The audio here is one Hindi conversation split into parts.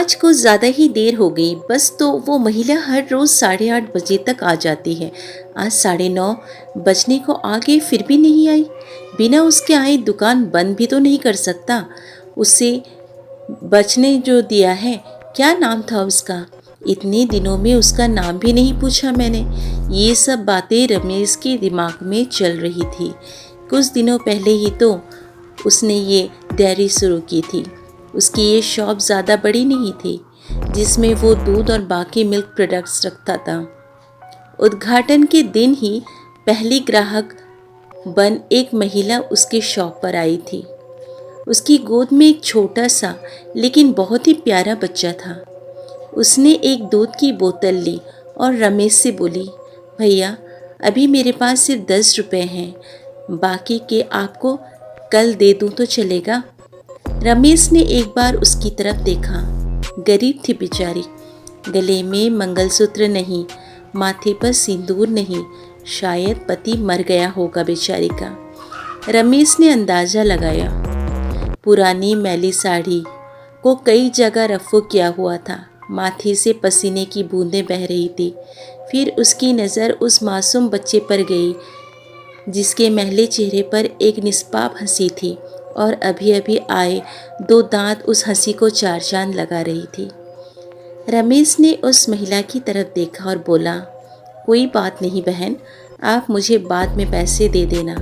आज कुछ ज़्यादा ही देर हो गई। बस तो वो महिला हर रोज़ 8:30 बजे तक आ जाती है। आज 9:30 बजने को आ गए फिर भी नहीं आई। बिना उसके आए दुकान बंद भी तो नहीं कर सकता। उसे बचने जो दिया है, क्या नाम था उसका? इतने दिनों में उसका नाम भी नहीं पूछा मैंने। ये सब बातें रमेश के दिमाग में चल रही थी। कुछ दिनों पहले ही तो उसने ये डेयरी शुरू की थी। उसकी ये शॉप ज़्यादा बड़ी नहीं थी, जिसमें वो दूध और बाकी मिल्क प्रोडक्ट्स रखता था। उद्घाटन के दिन ही पहली ग्राहक बन एक महिला उसके शॉप पर आई थी। उसकी गोद में एक छोटा सा लेकिन बहुत ही प्यारा बच्चा था। उसने एक दूध की बोतल ली और रमेश से बोली, भैया अभी मेरे पास सिर्फ 10 रुपए हैं, बाकी के आपको कल दे दूं तो चलेगा? रमेश ने एक बार उसकी तरफ देखा। गरीब थी बेचारी, गले में मंगलसूत्र नहीं, माथे पर सिंदूर नहीं, शायद पति मर गया होगा बेचारी का। रमेश ने अंदाज़ा लगाया। पुरानी मैली साड़ी को कई जगह रफ़ू किया हुआ था, माथे से पसीने की बूंदें बह रही थी। फिर उसकी नज़र उस मासूम बच्चे पर गई, जिसके मैले चेहरे पर एक निष्पाप हंसी थी और अभी अभी आए 2 दांत उस हंसी को 4 चांद लगा रही थी। रमेश ने उस महिला की तरफ देखा और बोला, कोई बात नहीं बहन, आप मुझे बाद में पैसे दे देना।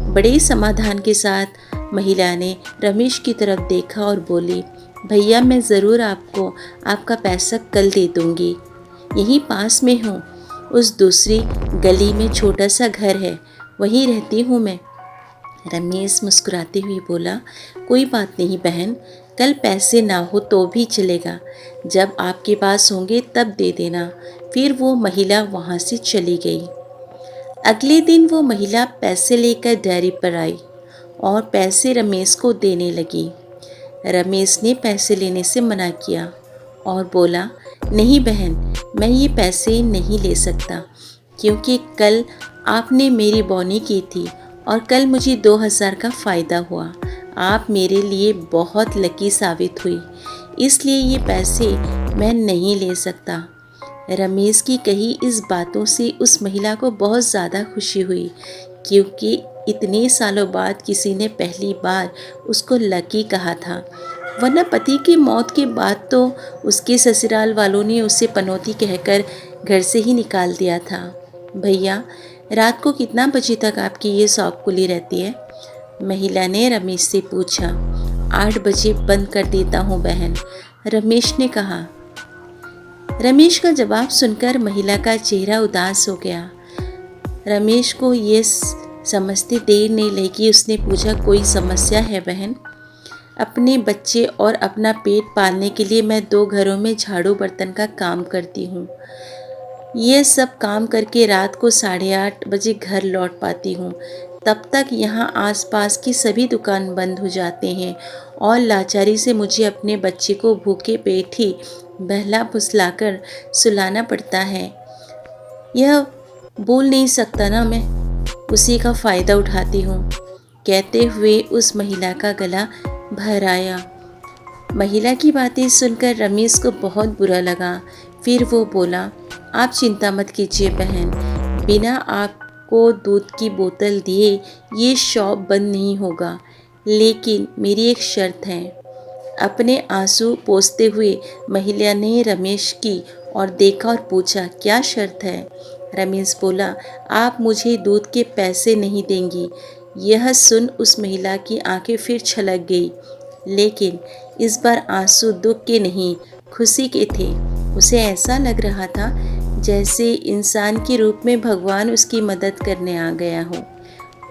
बड़े समाधान के साथ महिला ने रमेश की तरफ देखा और बोली, भैया मैं ज़रूर आपको आपका पैसा कल दे दूँगी। यहीं पास में हूँ, उस दूसरी गली में छोटा सा घर है, वहीं रहती हूँ मैं। रमेश मुस्कुराते हुए बोला, कोई बात नहीं बहन, कल पैसे ना हो तो भी चलेगा, जब आपके पास होंगे तब दे देना। फिर वो महिला वहाँ से चली गई। अगले दिन वो महिला पैसे लेकर डेयरी पर आई और पैसे रमेश को देने लगी। रमेश ने पैसे लेने से मना किया और बोला, नहीं बहन, मैं ये पैसे नहीं ले सकता, क्योंकि कल आपने मेरी बोनी की थी और कल मुझे 2000 का फ़ायदा हुआ। आप मेरे लिए बहुत लकी साबित हुई, इसलिए ये पैसे मैं नहीं ले सकता। रमेश की कही इस बातों से उस महिला को बहुत ज़्यादा खुशी हुई, क्योंकि इतने सालों बाद किसी ने पहली बार उसको लकी कहा था। वरना पति की मौत के बाद तो उसके ससुराल वालों ने उसे पनौती कहकर घर से ही निकाल दिया था। भैया रात को कितना बजे तक आपकी ये शॉप खुली रहती है? महिला ने रमेश से पूछा। 8 बजे बंद कर देता हूँ बहन, रमेश ने कहा। रमेश का जवाब सुनकर महिला का चेहरा उदास हो गया। रमेश को ये समझते देर नहीं लगी। उसने पूछा, कोई समस्या है बहन? अपने बच्चे और अपना पेट पालने के लिए मैं 2 घरों में झाड़ू बर्तन का काम करती हूँ। ये सब काम करके रात को 8:30 बजे घर लौट पाती हूँ। तब तक यहाँ आसपास की सभी दुकान बंद हो जाते हैं और लाचारी से मुझे अपने बच्चे को भूखे पेट ही बहला फुसलाकर सुलाना पड़ता है। यह बोल नहीं सकता ना मैं, उसी का फ़ायदा उठाती हूँ। कहते हुए उस महिला का गला भर आया। महिला की बातें सुनकर रमेश को बहुत बुरा लगा। फिर वो बोला, आप चिंता मत कीजिए बहन, बिना आपको दूध की बोतल दिए ये शॉप बंद नहीं होगा, लेकिन मेरी एक शर्त है। अपने आंसू पोंछते हुए महिला ने रमेश की और देखा और पूछा, क्या शर्त है? रमेश बोला, आप मुझे दूध के पैसे नहीं देंगी। यह सुन उस महिला की आंखें फिर छलक गई, लेकिन इस बार आंसू दुख के नहीं, खुशी के थे। उसे ऐसा लग रहा था जैसे इंसान के रूप में भगवान उसकी मदद करने आ गया हो।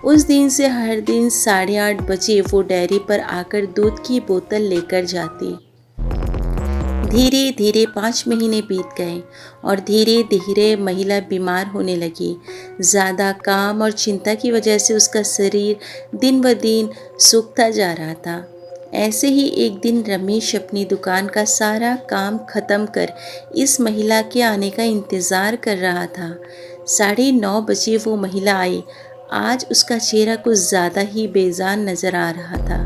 उस दिन से हर दिन 8:30 बजे वो डेयरी पर आकर दूध की बोतल लेकर जाती। धीरे धीरे 5 महीने बीत गए और धीरे धीरे महिला बीमार होने लगी। ज़्यादा काम और चिंता की वजह से उसका शरीर दिन ब दिन सूखता जा रहा था। ऐसे ही एक दिन रमेश अपनी दुकान का सारा काम ख़त्म कर इस महिला के आने का इंतज़ार कर रहा था। 9:30 बजे वो महिला आई। आज उसका चेहरा कुछ ज़्यादा ही बेजान नज़र आ रहा था।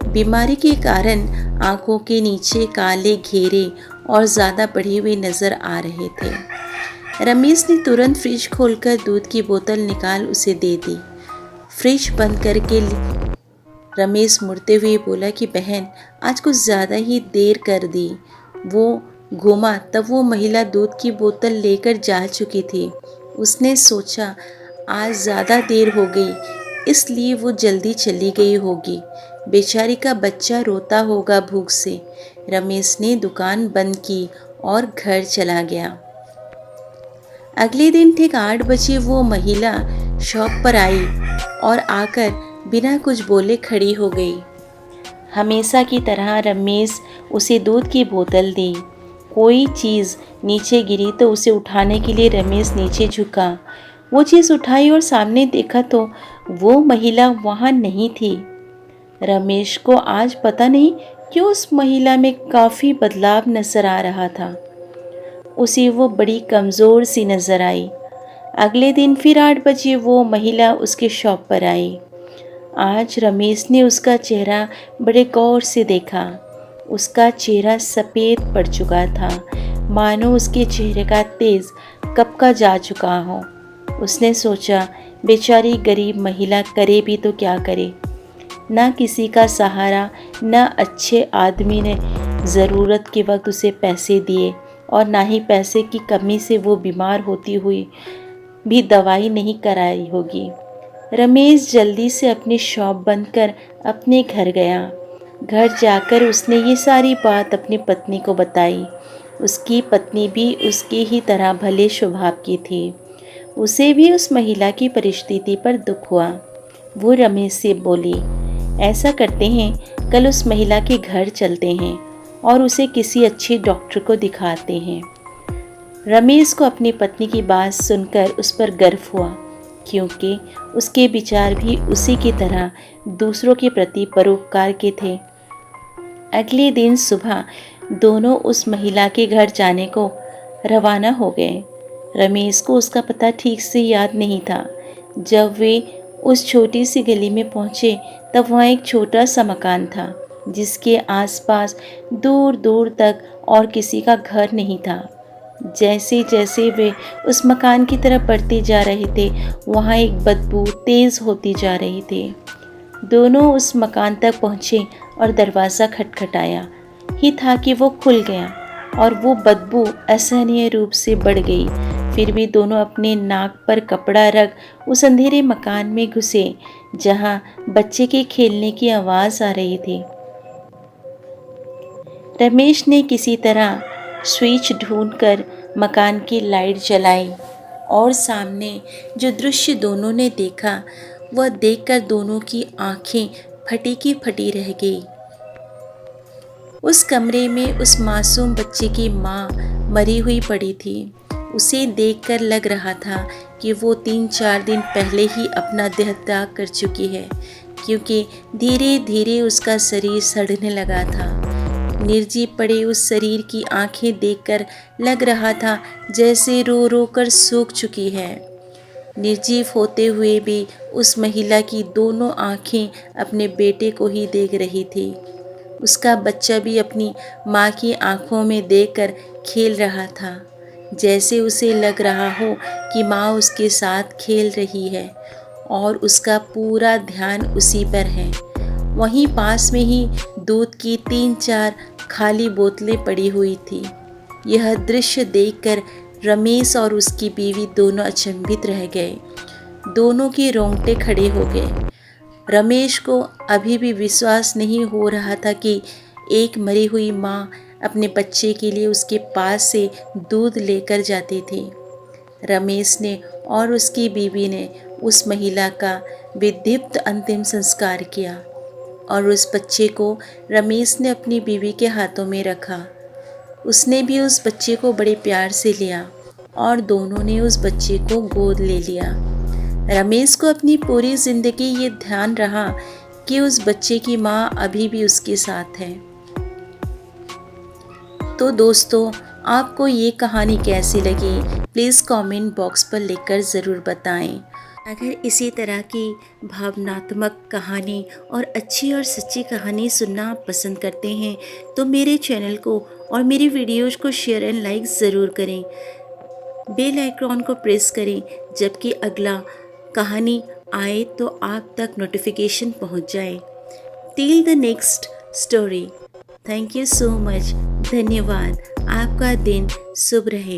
बीमारी के कारण आंखों के नीचे काले घेरे और ज़्यादा बढ़े हुए नज़र आ रहे थे। रमेश ने तुरंत फ्रिज खोलकर दूध की बोतल निकाल उसे दे दी। फ्रिज बंद करके रमेश मुड़ते हुए बोला कि बहन, आज कुछ ज़्यादा ही देर कर दी। वो घूमा तब वो महिला दूध की बोतल लेकर जा चुकी थी। उसने सोचा आज ज़्यादा देर हो गई, इसलिए वो जल्दी चली गई होगी। बेचारी का बच्चा रोता होगा भूख से। रमेश ने दुकान बंद की और घर चला गया। अगले दिन ठीक 8 बजे वो महिला शॉप पर आई और आकर बिना कुछ बोले खड़ी हो गई। हमेशा की तरह रमेश उसे दूध की बोतल दी। कोई चीज़ नीचे गिरी तो उसे उठाने के लिए रमेश नीचे झुका। वो चीज़ उठाई और सामने देखा तो वो महिला वहाँ नहीं थी। रमेश को आज पता नहीं क्यों उस महिला में काफ़ी बदलाव नज़र आ रहा था। उसे वो बड़ी कमज़ोर सी नज़र आई। अगले दिन फिर 8 बजे वो महिला उसके शॉप पर आई। आज रमेश ने उसका चेहरा बड़े गौर से देखा। उसका चेहरा सफ़ेद पड़ चुका था, मानो उसके चेहरे का तेज कब का जा चुका हो। उसने सोचा बेचारी गरीब महिला करे भी तो क्या करे। ना किसी का सहारा, ना अच्छे आदमी ने ज़रूरत के वक्त उसे पैसे दिए और ना ही पैसे की कमी से वो बीमार होती हुई भी दवाई नहीं कराई होगी। रमेश जल्दी से अपनी शॉप बंद कर अपने घर गया। घर जाकर उसने ये सारी बात अपनी पत्नी को बताई। उसकी पत्नी भी उसकी ही तरह भले स्वभाव की थी। उसे भी उस महिला की परिस्थिति पर दुख हुआ। वो रमेश से बोली, ऐसा करते हैं, कल उस महिला के घर चलते हैं और उसे किसी अच्छे डॉक्टर को दिखाते हैं। रमेश को अपनी पत्नी की बात सुनकर उस पर गर्व हुआ, क्योंकि उसके विचार भी उसी की तरह दूसरों के प्रति परोपकार के थे। अगले दिन सुबह दोनों उस महिला के घर जाने को रवाना हो गए। रमेश को उसका पता ठीक से याद नहीं था। जब वे उस छोटी सी गली में पहुँचे तब वहाँ एक छोटा सा मकान था, जिसके आसपास दूर दूर तक और किसी का घर नहीं था। जैसे जैसे वे उस मकान की तरफ बढ़ते जा रहे थे, वहाँ एक बदबू तेज़ होती जा रही थी। दोनों उस मकान तक पहुँचे और दरवाज़ा खटखटाया ही था कि वो खुल गया और वो बदबू असहनीय रूप से बढ़ गई। फिर भी दोनों अपने नाक पर कपड़ा रख उस अंधेरे मकान में घुसे, जहाँ बच्चे के खेलने की आवाज़ आ रही थी। रमेश ने किसी तरह स्विच ढूंढकर मकान की लाइट जलाई और सामने जो दृश्य दोनों ने देखा वह देखकर दोनों की आंखें फटी की फटी रह गई। उस कमरे में उस मासूम बच्चे की माँ मरी हुई पड़ी थी। उसे देखकर लग रहा था कि वो 3-4 दिन पहले ही अपना देह त्याग कर चुकी है, क्योंकि धीरे धीरे उसका शरीर सड़ने लगा था। निर्जीव पड़े उस शरीर की आंखें देखकर लग रहा था जैसे रो रो कर सूख चुकी है। निर्जीव होते हुए भी उस महिला की दोनों आंखें अपने बेटे को ही देख रही थी। उसका बच्चा भी अपनी माँ की आंखों में देखकर खेल रहा था, जैसे उसे लग रहा हो कि माँ उसके साथ खेल रही है और उसका पूरा ध्यान उसी पर है। वहीं पास में ही दूध की 3-4 खाली बोतलें पड़ी हुई थी। यह दृश्य देखकर रमेश और उसकी बीवी दोनों अचंभित रह गए। दोनों के रोंगटे खड़े हो गए। रमेश को अभी भी विश्वास नहीं हो रहा था कि एक मरी हुई माँ अपने बच्चे के लिए उसके पास से दूध लेकर जाती थी। रमेश ने और उसकी बीवी ने उस महिला का विधिवत अंतिम संस्कार किया और उस बच्चे को रमेश ने अपनी बीवी के हाथों में रखा। उसने भी उस बच्चे को बड़े प्यार से लिया और दोनों ने उस बच्चे को गोद ले लिया। रमेश को अपनी पूरी ज़िंदगी ये ध्यान रहा कि उस बच्चे की माँ अभी भी उसके साथ है। तो दोस्तों, आपको ये कहानी कैसी लगी प्लीज़ कमेंट बॉक्स पर लिखकर ज़रूर बताएं। अगर इसी तरह की भावनात्मक कहानी और अच्छी और सच्ची कहानी सुनना आप पसंद करते हैं तो मेरे चैनल को और मेरी वीडियोज़ को शेयर एंड लाइक ज़रूर करें। बेल आइकॉन को प्रेस करें जबकि अगला कहानी आए तो आप तक नोटिफिकेशन पहुंच जाए। Till the next story. Thank you so much. धन्यवाद। आपका दिन शुभ रहे।